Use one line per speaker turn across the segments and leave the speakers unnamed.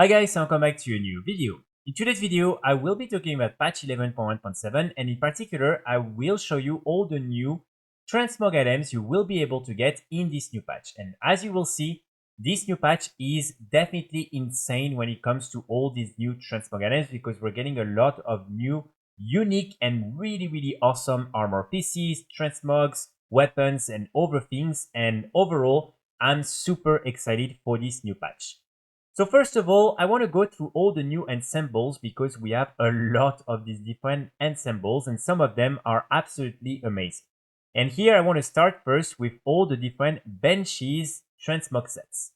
Hi guys, welcome back to a new video. In today's video, I will be talking about patch 11.1.7 and in particular, I will show you all the new Transmog items you will be able to get in this new patch. And as you will see, this new patch is definitely insane when it comes to all these new Transmog items because we're getting a lot of new, unique and really awesome armor pieces, Transmogs, weapons and other things. And overall, I'm super excited for this new patch. So first of all, I want to go through all the new ensembles because we have a lot of these different ensembles and some of them are absolutely amazing. And here I want to start first with all the different Banshees Transmog sets.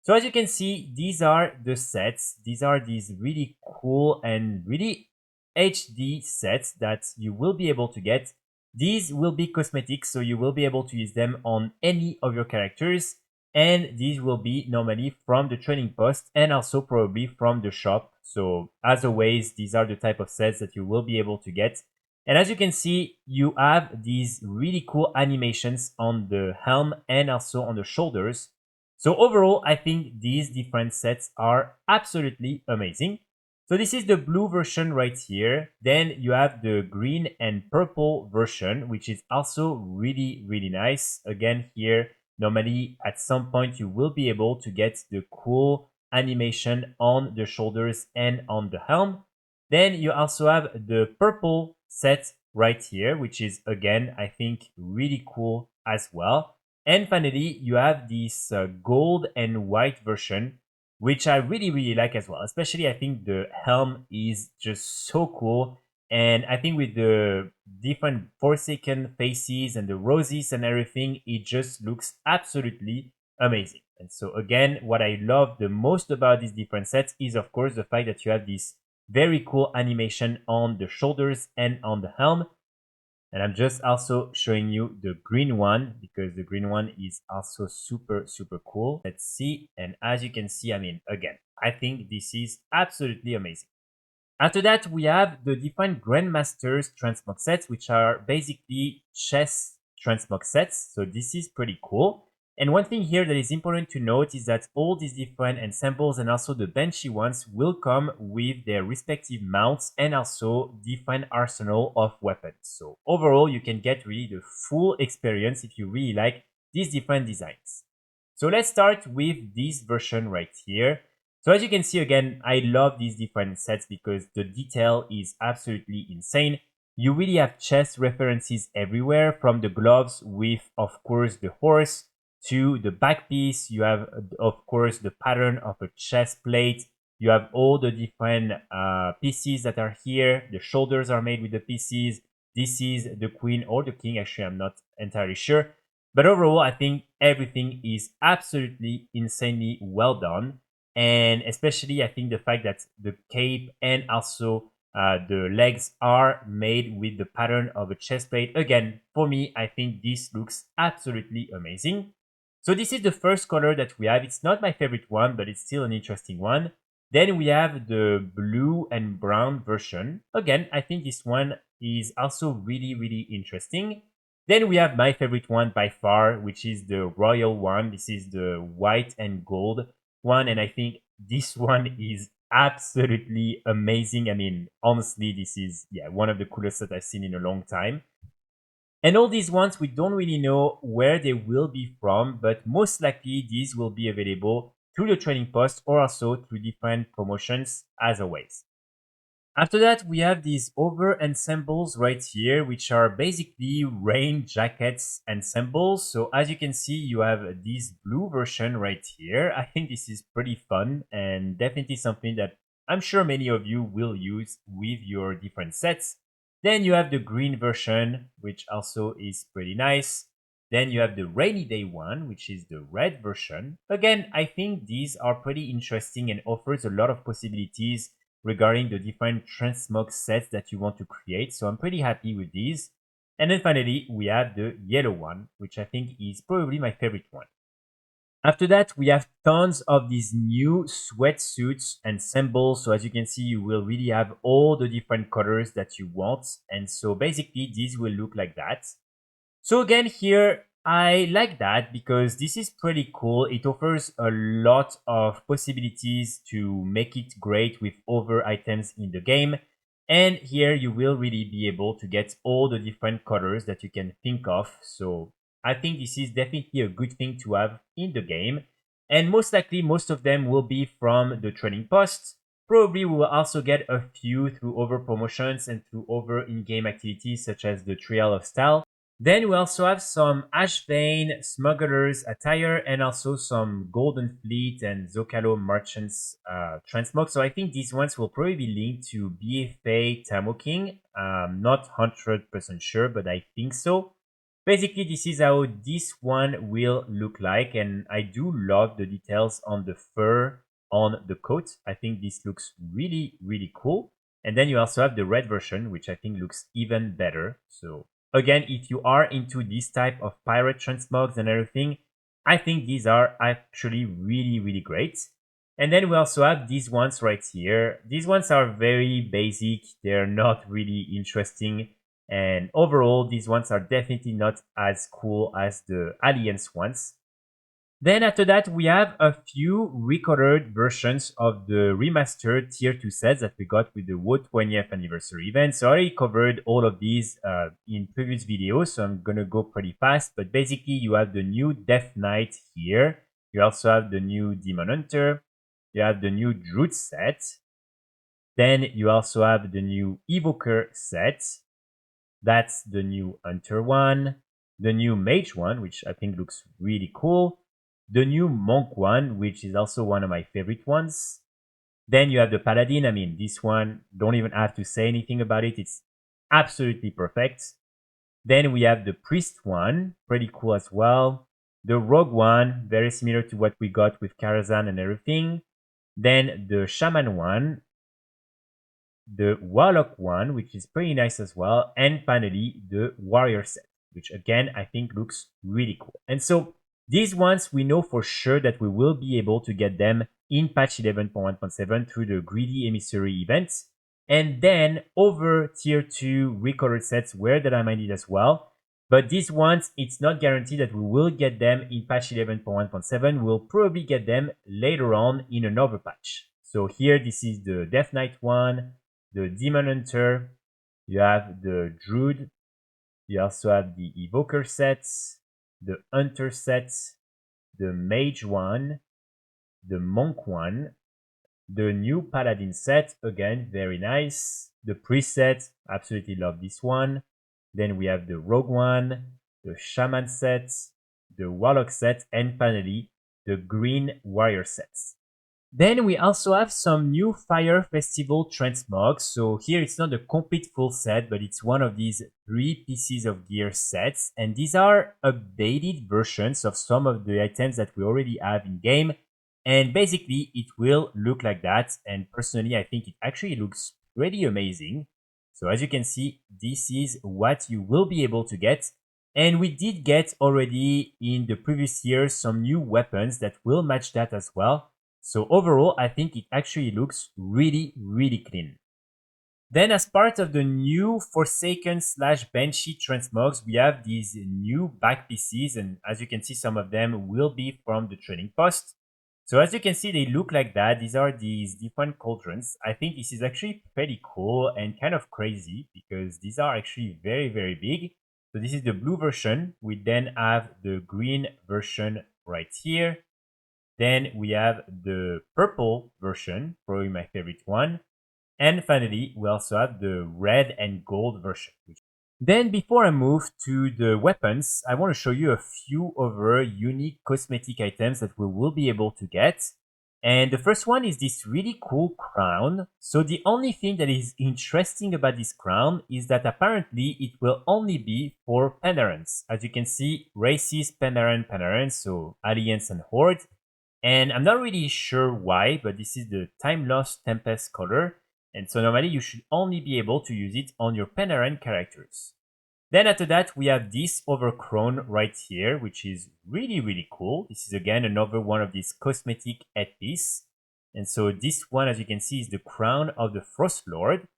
So as you can see, these are the sets. These are these really cool and really HD sets that you will be able to get. These will be cosmetics, so you will be able to use them on any of your characters. And these will be normally from the trading post and also probably from the shop. So as always, these are the type of sets that you will be able to get. And as you can see, you have these really cool animations on the helm and also on the shoulders. So overall, I think these different sets are absolutely amazing. So this is the blue version right here. Then you have the green and purple version, which is also really nice. Again, here, normally at some point you will be able to get the cool animation on the shoulders and on the helm. Then you also have the purple set right here, which is again, I think really cool as well. And finally, you have this gold and white version, which I really like as well. Especially, I think the helm is just so cool. And I think with the different Forsaken faces and the roses and everything, it just looks absolutely amazing. And so again, what I love the most about these different sets is of course the fact that you have this very cool animation on the shoulders and on the helm. And I'm just also showing you the green one because the green one is also super cool. Let's see. And as you can see, I mean, again, I think this is absolutely amazing. After that, we have the different Grandmasters Transmog sets, which are basically chess Transmog sets. So this is pretty cool. And one thing here that is important to note is that all these different ensembles and also the Banshee ones will come with their respective mounts and also different arsenal of weapons. So overall, you can get really the full experience if you really like these different designs. So let's start with this version right here. So as you can see, again, I love these different sets because the detail is absolutely insane. You really have chest references everywhere, from the gloves with, of course, the horse to the back piece. You have, of course, the pattern of a chest plate. You have all the different pieces that are here. The shoulders are made with the pieces. This is the queen or the king. Actually, I'm not entirely sure. But overall, I think everything is absolutely insanely well done. And especially, I think the fact that the cape and also the legs are made with the pattern of a chest plate. Again, for me, I think this looks absolutely amazing. So this is the first color that we have. It's not my favorite one, but it's still an interesting one. Then we have the blue and brown version. Again, I think this one is also really interesting. Then we have my favorite one by far, which is the royal one. This is the white and gold one, and I think this one is absolutely amazing. I mean, honestly, this is one of the coolest that I've seen in a long time. And all these ones, we don't really know where they will be from, but most likely these will be available through the trading post or also through different promotions as always. After that, we have these other ensembles right here, which are basically Rainjackets Ensembles. So as you can see, you have this blue version right here. I think this is pretty fun and definitely something that I'm sure many of you will use with your different sets. Then you have the green version, which also is pretty nice. Then you have the rainy day one, which is the red version. Again, I think these are pretty interesting and offers a lot of possibilities regarding the different transmog sets that you want to create. So I'm pretty happy with these. And then finally, we have the yellow one, which I think is probably my favorite one. After that, we have tons of these new SweatSuit Ensembles. So as you can see, you will really have all the different colors that you want. And so basically, these will look like that. So again, here, I like that because this is pretty cool. It offers a lot of possibilities to make it great with other items in the game. And here you will really be able to get all the different colors that you can think of. So I think this is definitely a good thing to have in the game. And most likely, most of them will be from the trading posts. Probably we will also get a few through other promotions and through other in-game activities such as the Trial of Style. Then we also have some Ashbane, Smuggler's Attire, and also some Golden Fleet and Zocalo Merchants Transmog. So I think these ones will probably be linked to BFA Timewalking. Not 100% sure, but I think so. Basically, this is how this one will look like, and I do love the details on the fur on the coat. I think this looks really, really cool. And then you also have the red version, which I think looks even better. So again, if you are into this type of pirate transmogs and everything, I think these are actually really, really great. And then we also have these ones right here. These ones are very basic. They're not really interesting. And overall, these ones are definitely not as cool as the Alliance ones. Then after that, we have a few recolored versions of the remastered tier 2 sets that we got with the WoW 20th anniversary event. So I already covered all of these in previous videos, so I'm gonna go pretty fast. But basically, you have the new Death Knight here. You also have the new Demon Hunter. You have the new Druid set. Then you also have the new Evoker set. That's the new Hunter one. The new Mage one, which I think looks really cool. The new Monk one, which is also one of my favorite ones. Then you have the Paladin. I mean, this one, don't even have to say anything about it. It's absolutely perfect. Then we have the Priest one, pretty cool as well. The Rogue one, very similar to what we got with Karazhan and everything. Then the Shaman one. The Warlock one, which is pretty nice as well. And finally, the Warrior set, which again, I think looks really cool. And so these ones, we know for sure that we will be able to get them in patch 11.1.7 through the Greedy Emissary events. And then over tier 2 recolored sets where that I minded as well. But these ones, it's not guaranteed that we will get them in patch 11.1.7. We'll probably get them later on in another patch. So here, this is the Death Knight one, the Demon Hunter, you have the Druid, you also have the Evoker sets, the Hunter sets, the Mage one, the Monk one, the new Paladin set, again, very nice, the Priest set, absolutely love this one, then we have the Rogue one, the Shaman set, the Warlock set, and finally, the Green Warrior sets. Then we also have some new Fire Festival Transmogs. So here it's not a complete full set, but it's one of these 3 pieces of gear sets. And these are updated versions of some of the items that we already have in game. And basically it will look like that. And personally, I think it actually looks pretty amazing. So as you can see, this is what you will be able to get. And we did get already in the previous years some new weapons that will match that as well. So overall, I think it actually looks really, really clean. Then as part of the new Forsaken / Banshee Transmogs, we have these new back pieces. And as you can see, some of them will be from the trading post. So as you can see, they look like that. These are these different cauldrons. I think this is actually pretty cool and kind of crazy because these are actually very, very big. So this is the blue version. We then have the green version right here. Then we have the purple version, probably my favorite one. And finally, we also have the red and gold version. Then before I move to the weapons, I want to show you a few other unique cosmetic items that we will be able to get. And the first one is this really cool crown. So the only thing that is interesting about this crown is that apparently it will only be for Pandarans. As you can see, races Pandaran, so Alliance and Horde. And I'm not really sure why, but this is the Time Lost Tempest color. And so normally you should only be able to use it on your Panaran characters. Then after that, we have this overcrown right here, which is really, really cool. This is again another one of these cosmetic headpiece. And so this one, as you can see, is the crown of the Frost Lord.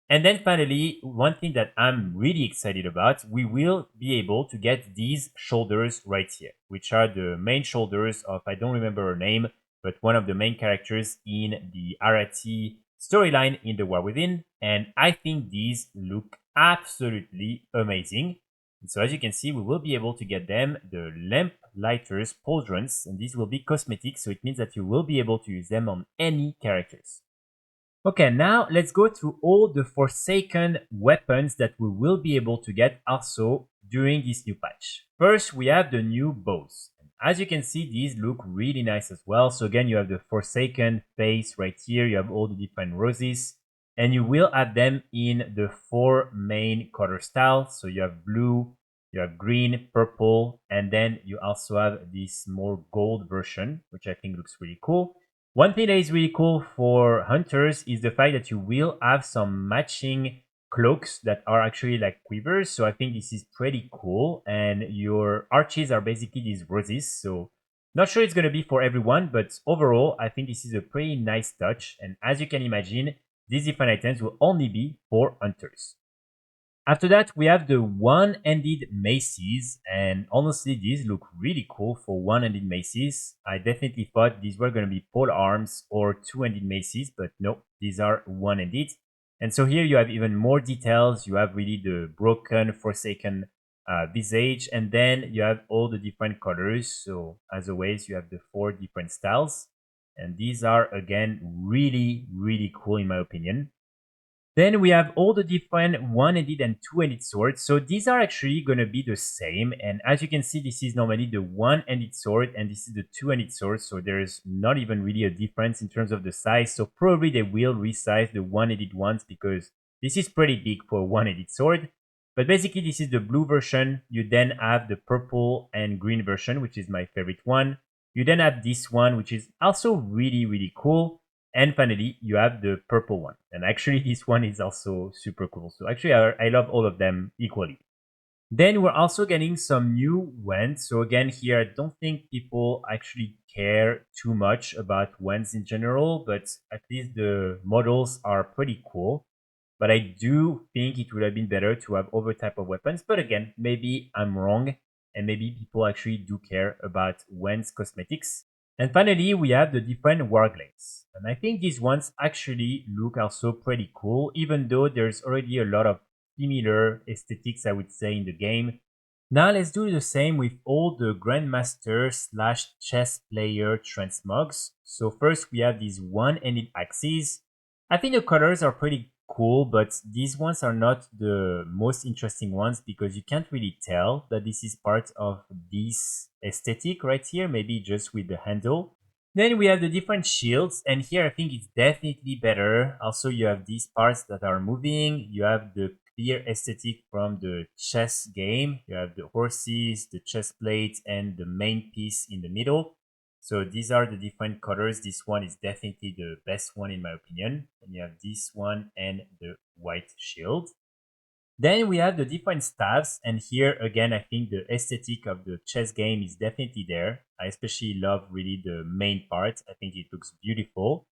And then finally, one thing that I'm really excited about, we will be able to get these shoulders right here, which are the main shoulders of, I don't remember her name, but one of the main characters in the Arati storyline in the War Within. And I think these look absolutely amazing. And so as you can see, we will be able to get them, the lamp lighters pauldrons, and these will be cosmetic. So it means that you will be able to use them on any characters. Okay, now let's go through all the Forsaken weapons that we will be able to get also during this new patch. First, we have the new bows. As you can see, these look really nice as well. So again, you have the Forsaken face right here. You have all the different roses. And you will have them in the 4 main color styles. So you have blue, you have green, purple, and then you also have this more gold version, which I think looks really cool. One thing that is really cool for hunters is the fact that you will have some matching cloaks that are actually like quivers. So I think this is pretty cool. And your arches are basically these roses. So not sure it's going to be for everyone, but overall, I think this is a pretty nice touch. And as you can imagine, these different items will only be for hunters. After that, we have the one-handed maces, and honestly, these look really cool for one-handed maces. I definitely thought these were going to be pole arms or two-handed maces, but no, these are one-handed. And so here you have even more details. You have really the broken, forsaken visage, and then you have all the different colors. So as always, you have the 4 different styles. And these are, again, really, really cool in my opinion. Then we have all the different one-handed and two-handed swords. So these are actually going to be the same. And as you can see, this is normally the one-handed sword and this is the two-handed sword. So there's not even really a difference in terms of the size. So probably they will resize the one-handed ones because this is pretty big for a one-handed sword. But basically, this is the blue version. You then have the purple and green version, which is my favorite one. You then have this one, which is also really, really cool. And finally, you have the purple one. And actually, this one is also super cool. So actually, I love all of them equally. Then we're also getting some new wands. So again, here, I don't think people actually care too much about wands in general, but at least the models are pretty cool. But I do think it would have been better to have other type of weapons. But again, maybe I'm wrong. And maybe people actually do care about wands cosmetics. And finally, we have the different warglaives. And I think these ones actually look also pretty cool, even though there's already a lot of similar aesthetics, I would say, in the game. Now let's do the same with all the Grandmaster / chess player transmogs. So first we have these one-handed axes. I think the colors are pretty cool, but these ones are not the most interesting ones because you can't really tell that this is part of this aesthetic right here, maybe just with the handle. Then we have the different shields, and here I think it's definitely better. Also, you have these parts that are moving. You have the clear aesthetic from the chess game. You have the horses, the chess plate, and the main piece in the middle. So these are the different colors. This one is definitely the best one in my opinion. And you have this one and the white shield. Then we have the different staffs, and here again, I think the aesthetic of the chess game is definitely there. I especially love really the main part. I think it looks beautiful.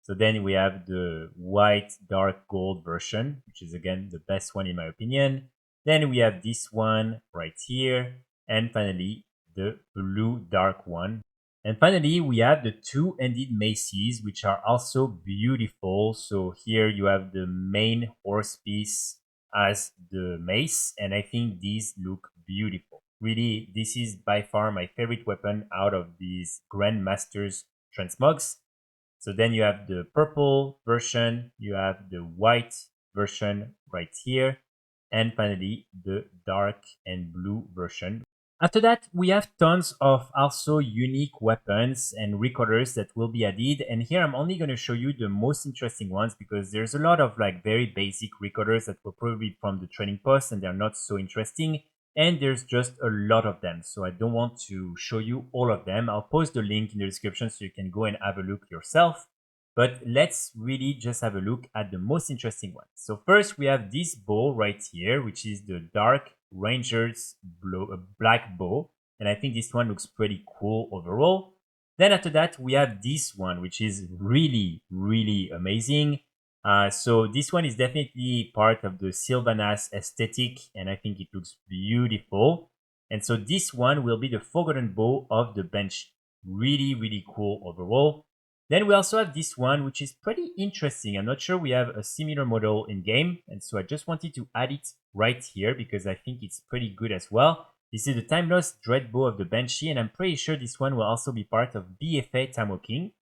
So then we have the white dark gold version, which is again the best one in my opinion. Then we have this one right here, and finally the blue dark one. And finally, we have the two-handed maces, which are also beautiful. So here you have the main horse piece as the mace, and I think these look beautiful. Really, this is by far my favorite weapon out of these Grandmasters transmogs. So then you have the purple version, you have the white version right here, and finally the dark and blue version. After that, we have tons of also unique weapons and recolors that will be added. And here I'm only going to show you the most interesting ones because there's a lot of like very basic recolors that were probably from the training post and they're not so interesting. And there's just a lot of them. So I don't want to show you all of them. I'll post the link in the description so you can go and have a look yourself. But let's really just have a look at the most interesting ones. So first we have this bow right here, which is the Dark Ranger's black bow. And I think this one looks pretty cool overall. Then after that, we have this one, which is really, really amazing. So this one is definitely part of the Sylvanas aesthetic, and I think it looks beautiful. And so this one will be the Forgotten Bow of the Banshee. Really, really cool overall. Then we also have this one, which is pretty interesting. I'm not sure we have a similar model in game, and so I just wanted to add it right here because I think it's pretty good as well. This is the Timeless Dread Bow of the Banshee, and I'm pretty sure this one will also be part of BFA Timewalking.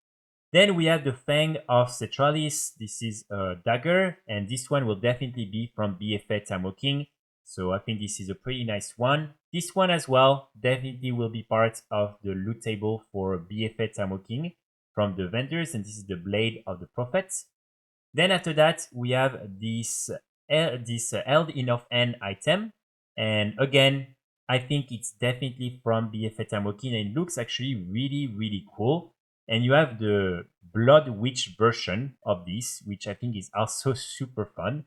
Then we have the Fang of Cetralis. This is a dagger, and this one will definitely be from BFA Timewalking. So I think this is a pretty nice one. This one as well definitely will be part of the loot table for BFA Timewalking from the vendors, and this is the Blade of the Prophets. Then after that, we have this Held in Offhand item, and again, I think it's definitely from BFA Timewalking, and it looks actually really, really cool. And you have the Blood Witch version of this, which I think is also super fun.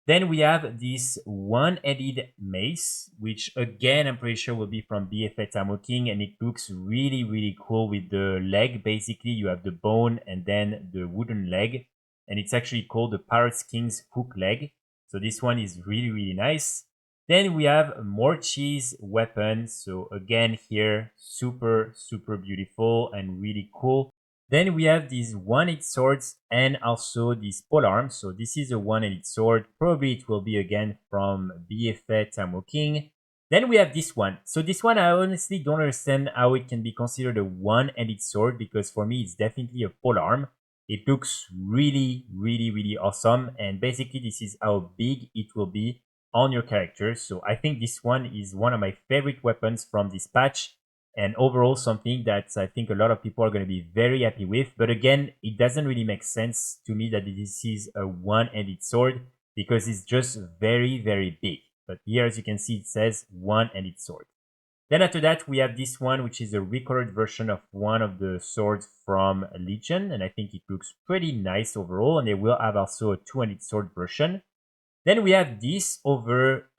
Then we have this one-headed mace, which again, I'm pretty sure will be from BFA Timewalking, and it looks really, really cool with the leg. Basically, you have the bone and then the wooden leg, and it's actually called the Pirates King's hook leg. So this one is really, really nice. Then we have more cheese weapon. So again, here, super, super beautiful and really cool. Then we have these one-handed swords and also these polearms. So this is a one-handed sword. Probably it will be again from BFA Timewalking. Then we have this one. So this one, I honestly don't understand how it can be considered a one-handed sword, because for me, it's definitely a polearm. It looks really, really, really awesome. And basically, this is how big it will be on your character. So I think this one is one of my favorite weapons from this patch, and overall something that I think a lot of people are going to be very happy with. But again, it doesn't really make sense to me that this is a one-handed sword, because it's just very, very big. But here, as you can see, it says one-handed sword. Then after that, we have this one, which is a recolored version of one of the swords from Legion, and I think it looks pretty nice overall, and they will have also a two-handed sword version. Then we have this over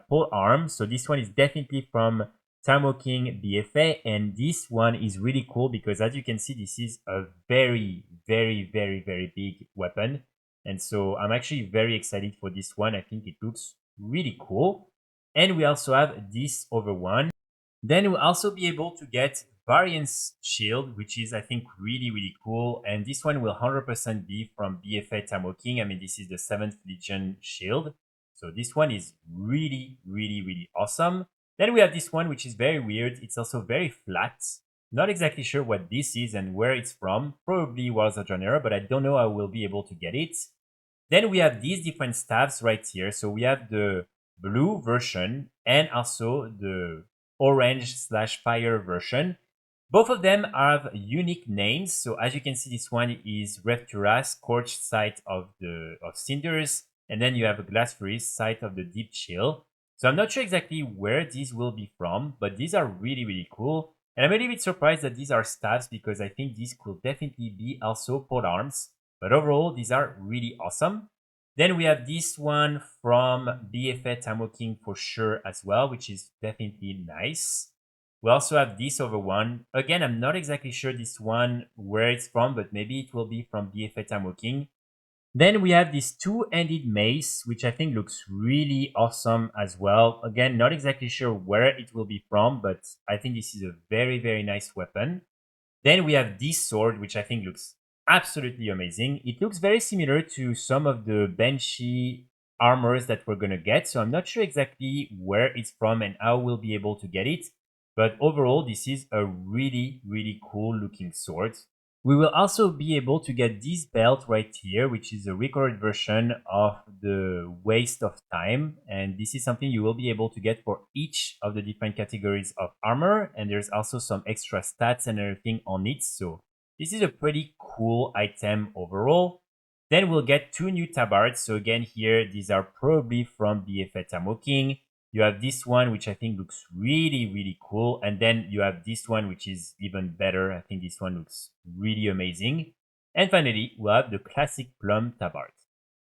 pole arm. So this one is definitely from Timewalking BFA, and this one is really cool because, as you can see, this is a very, very, very, very big weapon. And so I'm actually very excited for this one. I think it looks really cool. And we also have this over one. Then we'll also be able to get Variance Shield, which is, I think, really, really cool. And this one will 100% be from BFA Timewalking. I mean, this is the 7th Legion shield. So this one is really, really, really awesome. Then we have this one, which is very weird. It's also very flat. Not exactly sure what this is and where it's from. Probably was a genre, but I don't know how we'll be able to get it. Then we have these different staffs right here. So we have the blue version and also the orange/fire version. Both of them have unique names. So as you can see, this one is Revtura, Scorched Site of Cinders, and then you have a Glass Fury, Site of the Deep Chill. So I'm not sure exactly where these will be from, but these are really, really cool. And I'm a little bit surprised that these are staffs, because I think these could definitely be also polearms. But overall, these are really awesome. Then we have this one from BFA Timewalking for sure as well, which is definitely nice. We also have this over one. Again, I'm not exactly sure this one where it's from, but maybe it will be from BFA Timewalking. Then we have this two-handed mace, which I think looks really awesome as well. Again, not exactly sure where it will be from, but I think this is a very, very nice weapon. Then we have this sword, which I think looks absolutely amazing. It looks very similar to some of the Banshee armors that we're going to get. So I'm not sure exactly where it's from and how we'll be able to get it. But overall, this is a really, really cool looking sword. We will also be able to get this belt right here, which is a recorded version of the Waste of Time. And this is something you will be able to get for each of the different categories of armor. And there's also some extra stats and everything on it. So this is a pretty cool item overall. Then we'll get two new tabards. So again, here, these are probably from BFA Timewalking. You have this one, which I think looks really, really cool. And then you have this one, which is even better. I think this one looks really amazing. And finally, we'll have the classic plum tabard.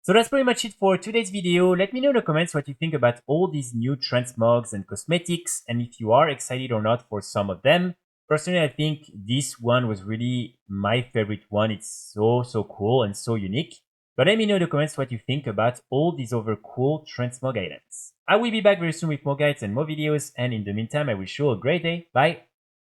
So that's pretty much it for today's video. Let me know in the comments what you think about all these new transmogs and cosmetics, and if you are excited or not for some of them. Personally, I think this one was really my favorite one. It's so, so cool and so unique. But let me know in the comments what you think about all these other cool Transmog items. I will be back very soon with more guides and more videos, and in the meantime I wish you a great day. Bye!